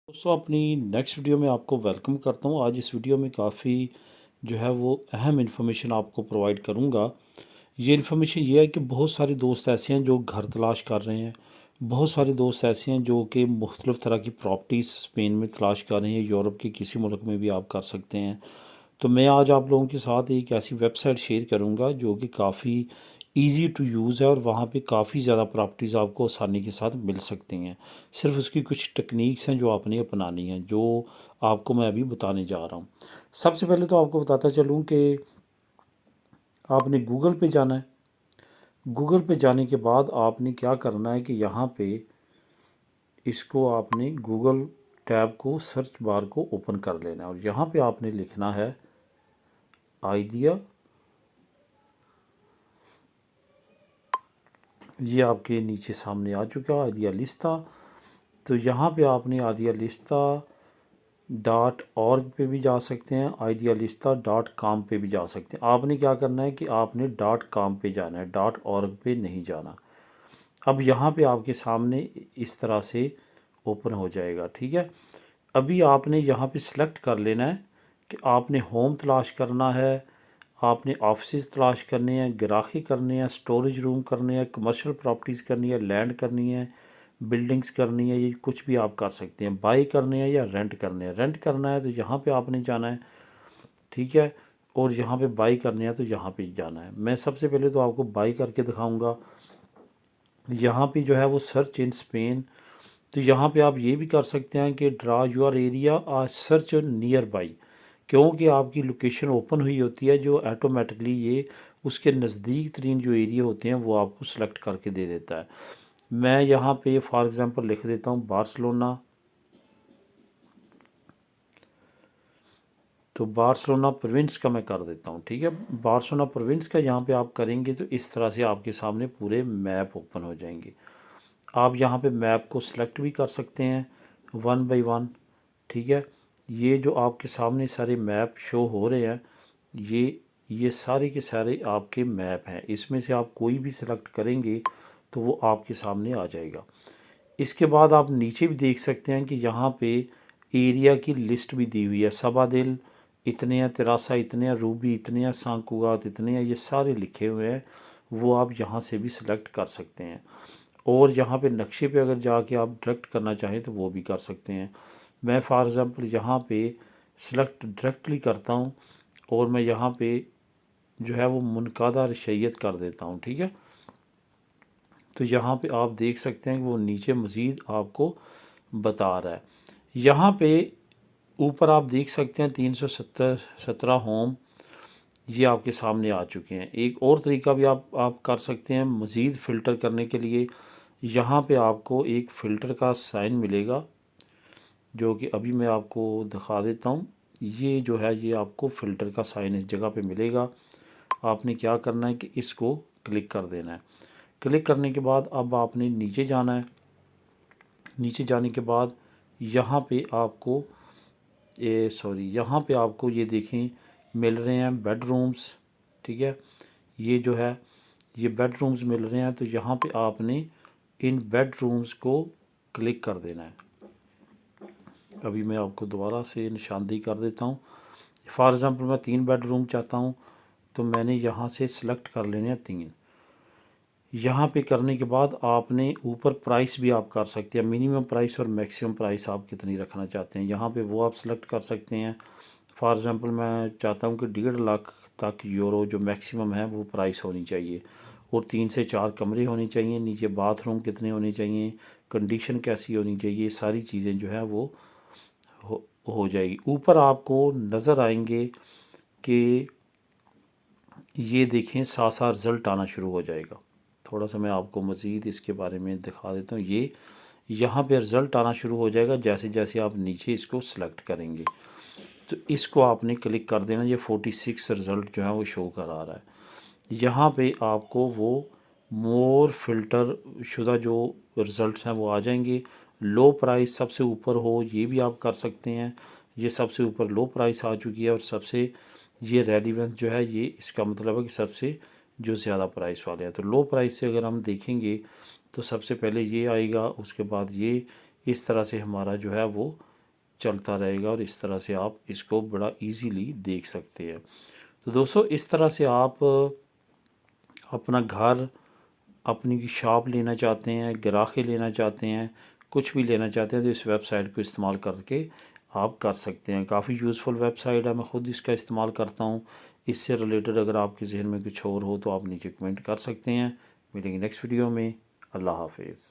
दोस्तों अपनी next video में आपको वेलकम करता हूँ। आज इस वीडियो में काफ़ी जो है वो अहम इन्फॉर्मेशन आपको प्रोवाइड करूँगा। ये इन्फॉर्मेशन ये है कि बहुत सारे दोस्त ऐसे हैं जो घर तलाश कर रहे हैं। बहुत सारे दोस्त ऐसे हैं जो कि मुख्तलिफ़ तरह की प्रॉपर्टीज़ स्पेन में तलाश कर रहे हैं। यूरोप के किसी मुल्क में भी आप कर सकते हैं। तो मैं आज आप लोगों के साथ एक ऐसी वेबसाइट शेयर करूंगा जो कि काफ़ी इजी टू यूज़ है और वहाँ पे काफ़ी ज़्यादा प्रॉपर्टीज़ आपको आसानी के साथ मिल सकती हैं। सिर्फ उसकी कुछ टेक्निक्स हैं जो आपने अपनानी हैं, जो आपको मैं अभी बताने जा रहा हूँ। सबसे पहले तो आपको बताता चलूँ कि आपने गूगल पे जाना है। गूगल पे जाने के बाद आपने क्या करना है कि यहाँ पे इसको आपने गूगल टैब को सर्च बार को ओपन कर लेना है और यहाँ पे आपने लिखना है आइडिया। ये आपके नीचे सामने आ चुका है आइडिया लिस्टा। तो यहाँ पे आपने आइडिया लिस्टा .org पे भी जा सकते हैं, आइडिया लिस्टा .com पे भी जा सकते हैं। आपने क्या करना है कि आपने .com पे जाना है, .org पे नहीं जाना। अब यहाँ पे आपके सामने इस तरह से ओपन हो जाएगा, ठीक है। अभी आपने यहाँ पे सिलेक्ट कर लेना है कि आपने होम तलाश करना है, आपने ऑफिस तलाश करने हैं, ग्राहकी करने हैं, स्टोरेज रूम करने हैं, कमर्शियल प्रॉपर्टीज़ करनी है, लैंड करनी है, बिल्डिंग्स करनी है, ये कुछ भी आप कर सकते हैं। बाई करने हैं या रेंट करने हैं। रेंट करना है तो यहाँ पे आपने जाना है, ठीक है। और यहाँ पे बाई करने हैं तो यहाँ पे जाना है। मैं सबसे पहले तो आपको बाई करके दिखाऊंगा। यहाँ पे जो है वो सर्च इन स्पेन, तो यहाँ पे आप ये भी कर सकते हैं कि ड्रा योर एरिया और सर्च नियर बाई। क्योंकि आपकी लोकेशन ओपन हुई होती है जो ऑटोमेटिकली ये उसके नज़दीक तरीन जो एरिया होते हैं वो आपको सेलेक्ट करके दे देता है। मैं यहाँ पे फॉर एग्ज़ाम्पल लिख देता हूँ बार्सिलोना। तो बार्सिलोना प्रोविंस का मैं कर देता हूँ, ठीक है। बार्सिलोना प्रोविंस का यहाँ पे आप करेंगे तो इस तरह से आपके सामने पूरे मैप ओपन हो जाएंगे। आप यहाँ पे मैप को सिलेक्ट भी कर सकते हैं वन बाय वन, ठीक है। ये जो आपके सामने सारे मैप शो हो रहे हैं, ये सारे के सारे आपके मैप हैं। इसमें से आप कोई भी सिलेक्ट करेंगे तो वो आपके सामने आ जाएगा। इसके बाद आप नीचे भी देख सकते हैं कि यहाँ पे एरिया की लिस्ट भी दी हुई है। सबादिल इतने हैं, तिरासा इतने हैं, रूबी इतने हैं, सांकुगात इतने हैं, ये सारे लिखे हुए हैं। वो आप यहाँ से भी सिलेक्ट कर सकते हैं। और यहाँ पे नक्शे पे अगर जाके आप डायरेक्ट करना चाहें तो वो भी कर सकते हैं। मैं फॉर एग्ज़ाम्पल यहाँ पे सिलेक्ट डायरेक्टली करता हूँ और मैं यहाँ पे जो है वो मुनकादा रशैयत कर देता हूँ, ठीक है। तो यहाँ पे आप देख सकते हैं कि वो नीचे मज़ीद आपको बता रहा है। यहाँ पे ऊपर आप देख सकते हैं 317 होम ये आपके सामने आ चुके हैं। एक और तरीका भी आप कर सकते हैं मज़ीद फ़िल्टर करने के लिए। यहाँ पे आपको एक फ़िल्टर का साइन मिलेगा जो कि अभी मैं आपको दिखा देता हूँ। ये जो है ये आपको फ़िल्टर का साइन इस जगह पे मिलेगा। आपने क्या करना है कि इसको क्लिक कर देना है। क्लिक करने के बाद अब आपने नीचे जाना है। नीचे जाने के बाद यहाँ पे आपको यहाँ पे आपको ये देखें मिल रहे हैं बेडरूम्स, ठीक है। ये जो है ये बेडरूम्स मिल रहे हैं। तो यहाँ पे आपने इन बेडरूम्स को क्लिक कर देना है। अभी मैं आपको दोबारा से निशानदेही कर देता हूँ। फॉर एग्ज़ाम्पल मैं 3 बेडरूम चाहता हूँ तो मैंने यहाँ से सिलेक्ट कर लेने हैं 3। यहाँ पे करने के बाद आपने ऊपर प्राइस भी आप कर सकते हैं, मिनिमम प्राइस और मैक्सिमम प्राइस आप कितनी रखना चाहते हैं यहाँ पे वो आप सेलेक्ट कर सकते हैं। फॉर एग्ज़ाम्पल मैं चाहता हूँ कि 1.5 लाख तक यूरो जो मैक्सिमम है वो प्राइस होनी चाहिए और 3 से 4 कमरे होने चाहिए। नीचे बाथरूम कितने होने चाहिए, कंडीशन कैसी होनी चाहिए, सारी चीज़ें जो है वो हो जाएगी। ऊपर आपको नज़र आएंगे कि ये देखें साथ साथ रिज़ल्ट आना शुरू हो जाएगा। थोड़ा सा मैं आपको मज़ीद इसके बारे में दिखा देता हूँ। ये यहाँ पे रिज़ल्ट आना शुरू हो जाएगा जैसे जैसे आप नीचे इसको सिलेक्ट करेंगे। तो इसको आपने क्लिक कर देना। ये 46 रिज़ल्ट जो है वो शो करा रहा है। यहाँ पे आपको वो मोर फ़िल्टर शुदा जो रिज़ल्ट्स हैं वो आ जाएंगे। लो प्राइस सबसे ऊपर हो ये भी आप कर सकते हैं। ये सबसे ऊपर लो प्राइस आ चुकी है और सबसे ये रेलिवेंस जो है ये इसका मतलब है कि सबसे जो ज़्यादा प्राइस वाले हैं। तो लो प्राइस से अगर हम देखेंगे तो सबसे पहले ये आएगा, उसके बाद ये इस तरह से हमारा जो है वो चलता रहेगा और इस तरह से आप इसको बड़ा इजीली देख सकते हैं। तो दोस्तों इस तरह से आप अपना घर, अपनी शॉप लेना चाहते हैं, ग्राहकी लेना चाहते हैं, कुछ भी लेना चाहते हैं तो इस वेबसाइट को इस्तेमाल करके आप कर सकते हैं। काफ़ी यूज़फुल वेबसाइट है, मैं ख़ुद इसका इस्तेमाल करता हूँ। इससे रिलेटेड अगर आपके जहन में कुछ और हो तो आप नीचे कमेंट कर सकते हैं। मिलेंगे नेक्स्ट वीडियो में। अल्लाह हाफिज़।